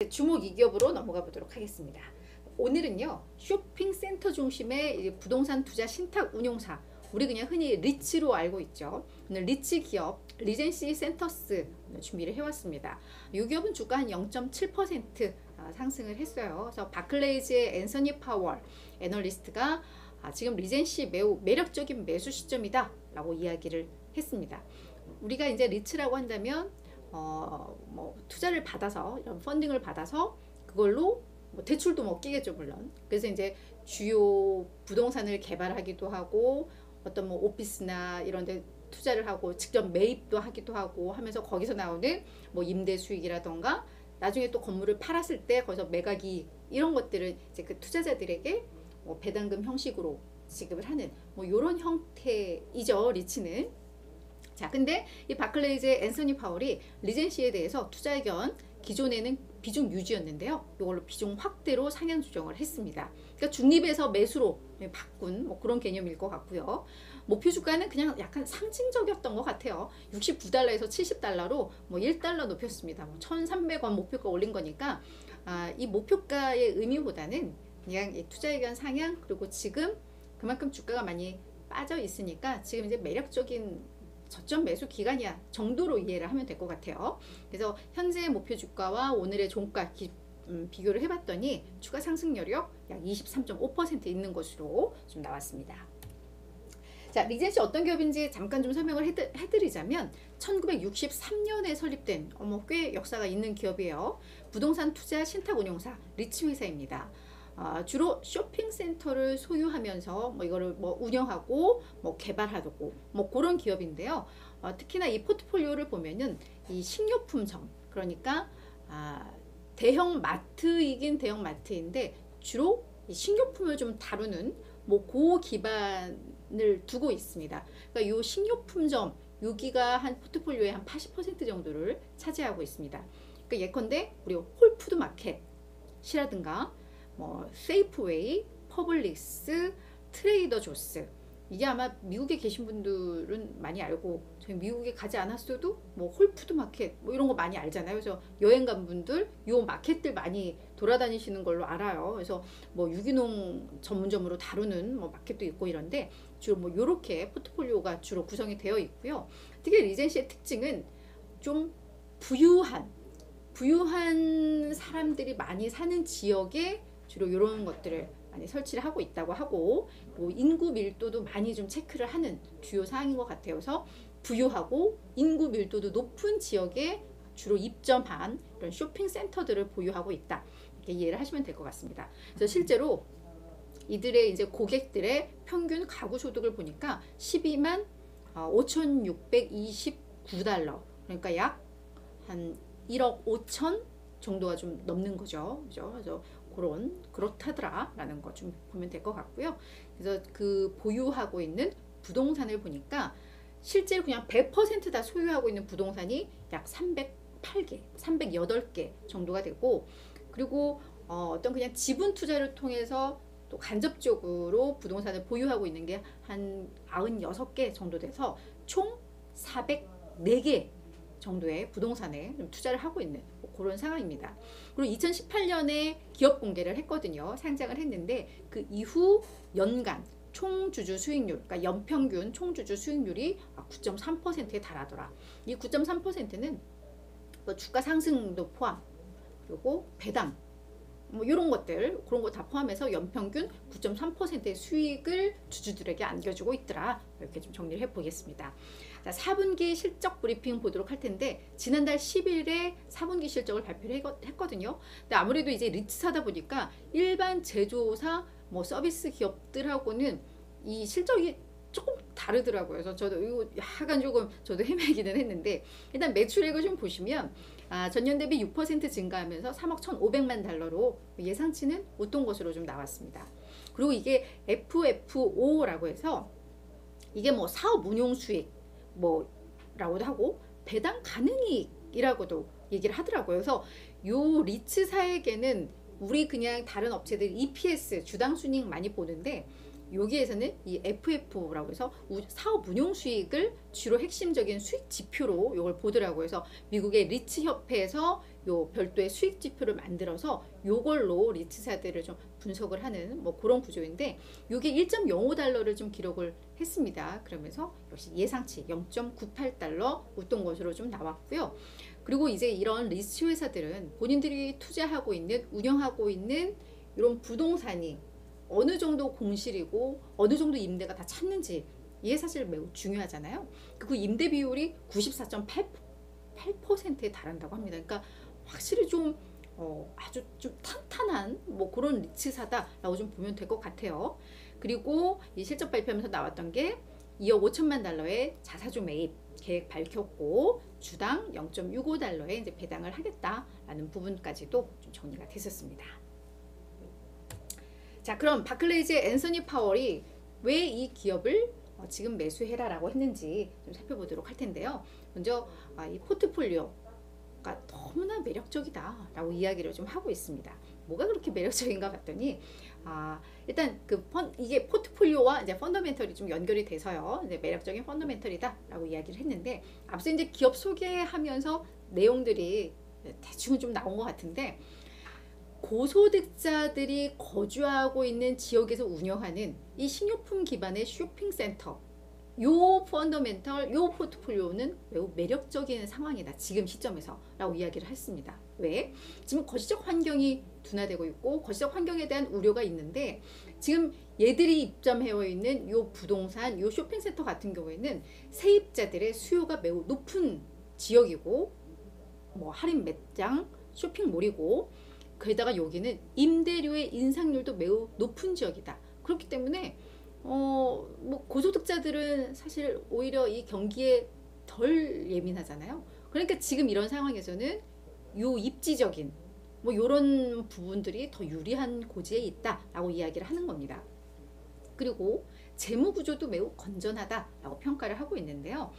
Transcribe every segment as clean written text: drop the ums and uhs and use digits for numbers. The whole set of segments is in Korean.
주목 2기업으로 넘어가 보도록 하겠습니다. 오늘은요, 쇼핑센터 중심의 부동산 투자 신탁 운용사, 우리 그냥 흔히 리츠로 알고 있죠. 오늘 리츠 기업 리젠시 센터스 준비를 해왔습니다. 이 기업은 주가 한 0.7% 상승을 했어요. 그래서 바클레이즈의 앤서니 파월 애널리스트가 지금 리젠시 매우 매력적인 매수 시점이다 라고 이야기를 했습니다. 우리가 이제 리츠라고 한다면 뭐 투자를 받아서 이런 펀딩을 받아서 그걸로 뭐 대출도 뭐 끼겠죠, 물론. 그래서 이제 주요 부동산을 개발하기도 하고 어떤 뭐 오피스나 이런 데 투자를 하고 직접 매입도 하기도 하고 하면서 거기서 나오는 뭐 임대 수익이라던가 나중에 또 건물을 팔았을 때 거기서 매각이 이런 것들을 이제 그 투자자들에게 뭐 배당금 형식으로 지급을 하는 뭐 이런 형태이죠, 리츠는. 자, 근데 이 바클레이즈의 앤서니 파월이 리젠시에 대해서 투자 의견 기존에는 비중 유지였는데요. 이걸로 비중 확대로 상향 조정을 했습니다. 그러니까 중립에서 매수로 바꾼 뭐 그런 개념일 것 같고요. 목표 주가는 그냥 약간 상징적이었던 것 같아요. 69달러에서 70달러로 뭐 1달러 높였습니다. 뭐 1,300원 목표가 올린 거니까 이 목표가의 의미보다는 그냥 이 투자 의견 상향, 그리고 지금 그만큼 주가가 많이 빠져 있으니까 지금 이제 매력적인 저점 매수 기간이야 정도로 이해를 하면 될 것 같아요. 그래서 현재 목표 주가와 오늘의 종가 비교를 해봤더니 추가 상승 여력 약 23.5% 있는 것으로 좀 나왔습니다. 자, 리젠시 어떤 기업인지 잠깐 좀 설명을 해드리자면 1963년에 설립된 꽤 역사가 있는 기업이에요. 부동산 투자 신탁 운용사 리츠 회사입니다. 주로 쇼핑센터를 소유하면서 뭐 이거를 뭐 운영하고 뭐 개발하고 뭐 그런 기업인데요. 특히나 이 포트폴리오를 보면은 이 식료품점, 그러니까 대형 마트이긴 대형 마트인데 주로 이 식료품을 좀 다루는 뭐 그 기반을 두고 있습니다. 그러니까 이 식료품점 여기가 한 포트폴리오의 한 80% 정도를 차지하고 있습니다. 그러니까 예컨대 우리 홀푸드 마켓이라든가 뭐 세이프웨이, 퍼블릭스, 트레이더 조스, 이게 아마 미국에 계신 분들은 많이 알고 저희 미국에 가지 않았어도 뭐 홀푸드 마켓 뭐 이런 거 많이 알잖아요. 그래서 여행 간 분들 요 마켓들 많이 돌아다니시는 걸로 알아요. 그래서 뭐 유기농 전문점으로 다루는 뭐 마켓도 있고 이런데 주로 뭐 요렇게 포트폴리오가 주로 구성이 되어 있고요. 특히 리젠시의 특징은 좀 부유한 사람들이 많이 사는 지역에 주로 이런 것들을 많이 설치를 하고 있다고 하고, 뭐 인구 밀도도 많이 좀 체크를 하는 주요 사항인 것 같아요. 그래서 부유하고 인구 밀도도 높은 지역에 주로 입점한 이런 쇼핑센터들을 보유하고 있다, 이렇게 이해를 하시면 될 것 같습니다. 그래서 실제로 이들의 이제 고객들의 평균 가구 소득을 보니까 12만 5,629달러, 그러니까 약 한 1억 5천 정도가 좀 넘는 거죠. 그죠? 그래서 그렇다더라라는 거 좀 보면 될 것 같고요. 그래서 그 보유하고 있는 부동산을 보니까 실제로 그냥 100% 다 소유하고 있는 부동산이 약 308개, 308개 정도가 되고, 그리고 어떤 그냥 지분 투자를 통해서 또 간접적으로 부동산을 보유하고 있는 게 한 96개 정도 돼서 총 404개 정도의 부동산에 좀 투자를 하고 있는 그런 상황입니다. 그리고 2018년에 기업 공개를 했거든요. 상장을 했는데 그 이후 연간 총주주 수익률, 그러니까 연평균 총주주 수익률이 9.3%에 달하더라. 이 9.3%는 뭐 주가 상승도 포함, 그리고 배당 뭐 이런 것들, 그런 거 다 포함해서 연평균 9.3%의 수익을 주주들에게 안겨주고 있더라. 이렇게 좀 정리를 해보겠습니다. 자, 4분기 실적 브리핑 보도록 할 텐데, 지난달 10일에 4분기 실적을 발표를 했거든요. 근데 아무래도 이제 리츠사다 보니까 일반 제조사 뭐 서비스 기업들하고는 이 실적이 조금 다르더라고요. 그래서 저도 이거 약간 조금 저도 헤매기는 했는데, 일단 매출액을 좀 보시면 전년 대비 6% 증가하면서 3억 1,500만 달러로 예상치는 못던 것으로 좀 나왔습니다. 그리고 이게 FFO라고 해서 이게 뭐 사업 운용 수익 뭐라고도 하고 배당 가능이익이라고도 얘기를 하더라고요. 그래서 요 리츠사에게는 우리 그냥 다른 업체들 EPS 주당 순이익 많이 보는데, 여기에서는 이 FF라고 해서 사업 운용 수익을 주로 핵심적인 수익 지표로 이걸 보더라고요. 그래서 미국의 리츠 협회에서 요 별도의 수익 지표를 만들어서 요걸로 리츠사들을 좀 분석을 하는 뭐 그런 구조인데, 요게 1.05달러를 좀 기록을 했습니다. 그러면서 역시 예상치 0.98달러 웃돈 것으로 좀 나왔고요. 그리고 이제 이런 리츠 회사들은 본인들이 투자하고 있는, 운영하고 있는 이런 부동산이 어느 정도 공실이고 어느 정도 임대가 다 찼는지, 이게 사실 매우 중요하잖아요. 그 임대 비율이 94.8%에 달한다고 합니다. 그러니까 확실히 좀 아주 좀 탄탄한 뭐 그런 리츠사다라고 좀 보면 될 것 같아요. 그리고 이 실적 발표하면서 나왔던 게 2억 5천만 달러의 자사주 매입 계획 밝혔고, 주당 0.65달러에 이제 배당을 하겠다라는 부분까지도 좀 정리가 됐었습니다. 자, 그럼 바클레이즈의 앤서니 파월이 왜 이 기업을 지금 매수해라라고 했는지 좀 살펴보도록 할 텐데요. 먼저 이 포트폴리오가 너무나 매력적이다라고 이야기를 좀 하고 있습니다. 뭐가 그렇게 매력적인가 봤더니, 일단 이게 포트폴리오와 이제 펀더멘털이 좀 연결이 돼서요, 이제 매력적인 펀더멘털이다라고 이야기를 했는데, 앞서 이제 기업 소개하면서 내용들이 대충은 좀 나온 것 같은데, 고소득자들이 거주하고 있는 지역에서 운영하는 이 식료품 기반의 쇼핑센터, 요 펀더멘털, 요 포트폴리오는 매우 매력적인 상황이다 지금 시점에서 라고 이야기를 했습니다. 왜? 지금 거시적 환경이 둔화되고 있고 거시적 환경에 대한 우려가 있는데, 지금 얘들이 입점해 있는 요 부동산, 요 쇼핑센터 같은 경우에는 세입자들의 수요가 매우 높은 지역이고, 뭐 할인 매장, 쇼핑몰이고, 게다가 여기는 임대료의 인상률도 매우 높은 지역이다. 그렇기 때문에 뭐 고소득자들은 사실 오히려 이 경기에 덜 예민하잖아요. 그러니까 지금 이런 상황에서는 요 입지적인 뭐 요런 부분들이 더 유리한 고지에 있다라고 이야기를 하는 겁니다. 그리고 재무 구조도 매우 건전하다라고 평가를 하고 있는데요.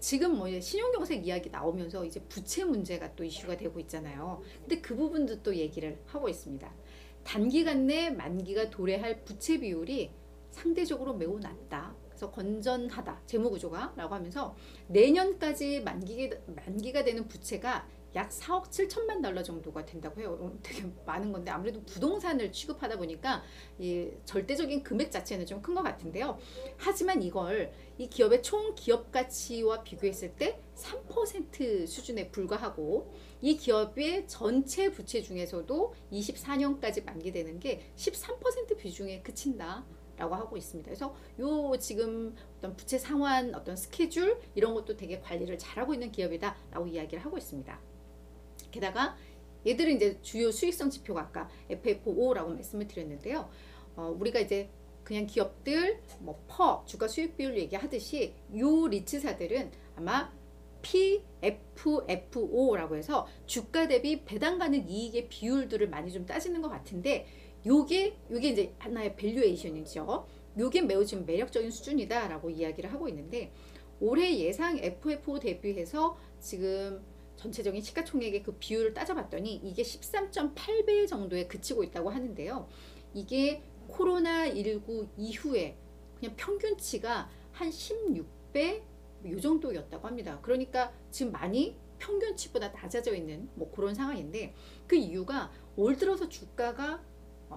지금 뭐 신용경색 이야기 나오면서 이제 부채 문제가 또 이슈가 되고 있잖아요. 근데 그 부분도 또 얘기를 하고 있습니다. 단기간 내 만기가 도래할 부채 비율이 상대적으로 매우 낮다. 그래서 건전하다, 재무구조가 라고 하면서 내년까지 만기가 되는 부채가 약 4억 7천만 달러 정도가 된다고 해요. 되게 많은 건데, 아무래도 부동산을 취급하다 보니까 이 절대적인 금액 자체는 좀 큰 것 같은데요. 하지만 이걸 이 기업의 총 기업 가치와 비교했을 때 3% 수준에 불과하고, 이 기업의 전체 부채 중에서도 24년까지 만기되는 게 13% 비중에 그친다 라고 하고 있습니다. 그래서 요 지금 어떤 부채 상환, 어떤 스케줄 이런 것도 되게 관리를 잘하고 있는 기업이다 라고 이야기를 하고 있습니다. 게다가 얘들은 이제 주요 수익성 지표가 아까 FFO라고 말씀을 드렸는데요. 우리가 이제 그냥 기업들 뭐 주가 수익 비율 얘기하듯이 요 리츠사들은 아마 PFFO라고 해서 주가 대비 배당 가능 이익의 비율들을 많이 좀 따지는 것 같은데, 요게 이제 하나의 밸류에이션이죠. 요게 매우 지금 매력적인 수준이다라고 이야기를 하고 있는데, 올해 예상 FFO 대비해서 지금 전체적인 시가총액의 그 비율을 따져봤더니 이게 13.8배 정도에 그치고 있다고 하는데요. 이게 코로나19 이후에 그냥 평균치가 한 16배 요 정도였다고 합니다. 그러니까 지금 많이 평균치보다 낮아져 있는 뭐 그런 상황인데, 그 이유가 올 들어서 주가가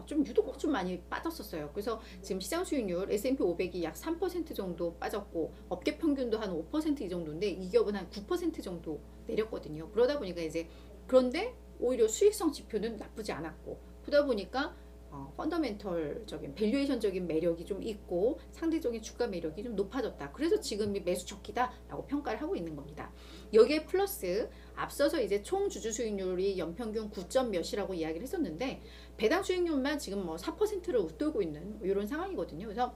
좀 유독 좀 많이 빠졌었어요. 그래서 지금 시장 수익률 S&P 500이 약 3% 정도 빠졌고, 업계 평균도 한 5% 이 정도인데 이 기업은 한 9% 정도 내렸거든요. 그러다 보니까 이제, 그런데 오히려 수익성 지표는 나쁘지 않았고, 그러다 보니까 펀더멘털적인 밸류에이션적인 매력이 좀 있고 상대적인 주가 매력이 좀 높아졌다. 그래서 지금이 매수 적기다라고 평가를 하고 있는 겁니다. 여기에 플러스 앞서서 이제 총 주주 수익률이 연평균 9점 몇이라고 이야기를 했었는데, 배당 수익률만 지금 뭐 4%를 웃돌고 있는 이런 상황이거든요. 그래서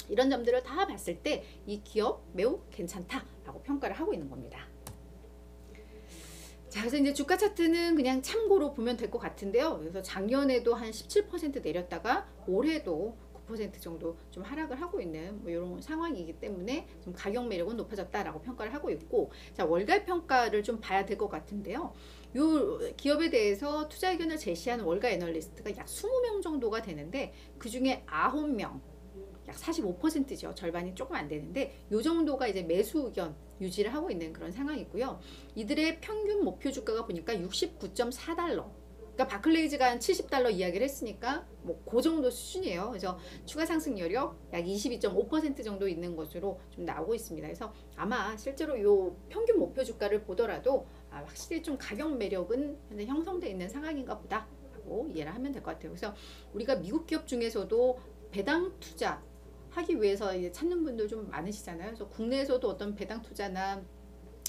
이런 점들을 다 봤을 때 이 기업 매우 괜찮다라고 평가를 하고 있는 겁니다. 자, 그래서 이제 주가 차트는 그냥 참고로 보면 될 것 같은데요. 그래서 작년에도 한 17% 내렸다가 올해도 9% 정도 좀 하락을 하고 있는 뭐 이런 상황이기 때문에 좀 가격 매력은 높아졌다라고 평가를 하고 있고, 자, 월가 평가를 좀 봐야 될 것 같은데요. 요 기업에 대해서 투자 의견을 제시한 월가 애널리스트가 약 20명 정도가 되는데, 그 중에 9명 약 45%죠. 절반이 조금 안 되는데 요 정도가 이제 매수 의견 유지를 하고 있는 그런 상황이고요. 이들의 평균 목표 주가가 보니까 69.4달러. 그러니까 바클레이즈가 한 70달러 이야기를 했으니까 뭐 그 정도 수준이에요. 그래서 추가 상승 여력 약 22.5% 정도 있는 것으로 좀 나오고 있습니다. 그래서 아마 실제로 요 평균 목표 주가를 보더라도 확실히 좀 가격 매력은 현재 형성되어 있는 상황인가 보다 하고 이해를 하면 될 것 같아요. 그래서 우리가 미국 기업 중에서도 배당 투자 하기 위해서 이제 찾는 분들 좀 많으시잖아요. 그래서 국내에서도 어떤 배당 투자나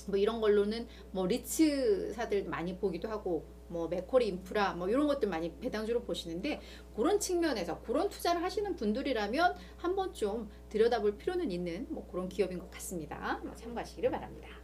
뭐 이런 걸로는 뭐 리츠사들 많이 보기도 하고 뭐 맥쿼리 인프라 뭐 이런 것들 많이 배당주로 보시는데 그런 측면에서 그런 투자를 하시는 분들이라면 한번 좀 들여다볼 필요는 있는 뭐 그런 기업인 것 같습니다. 참고하시기를 바랍니다.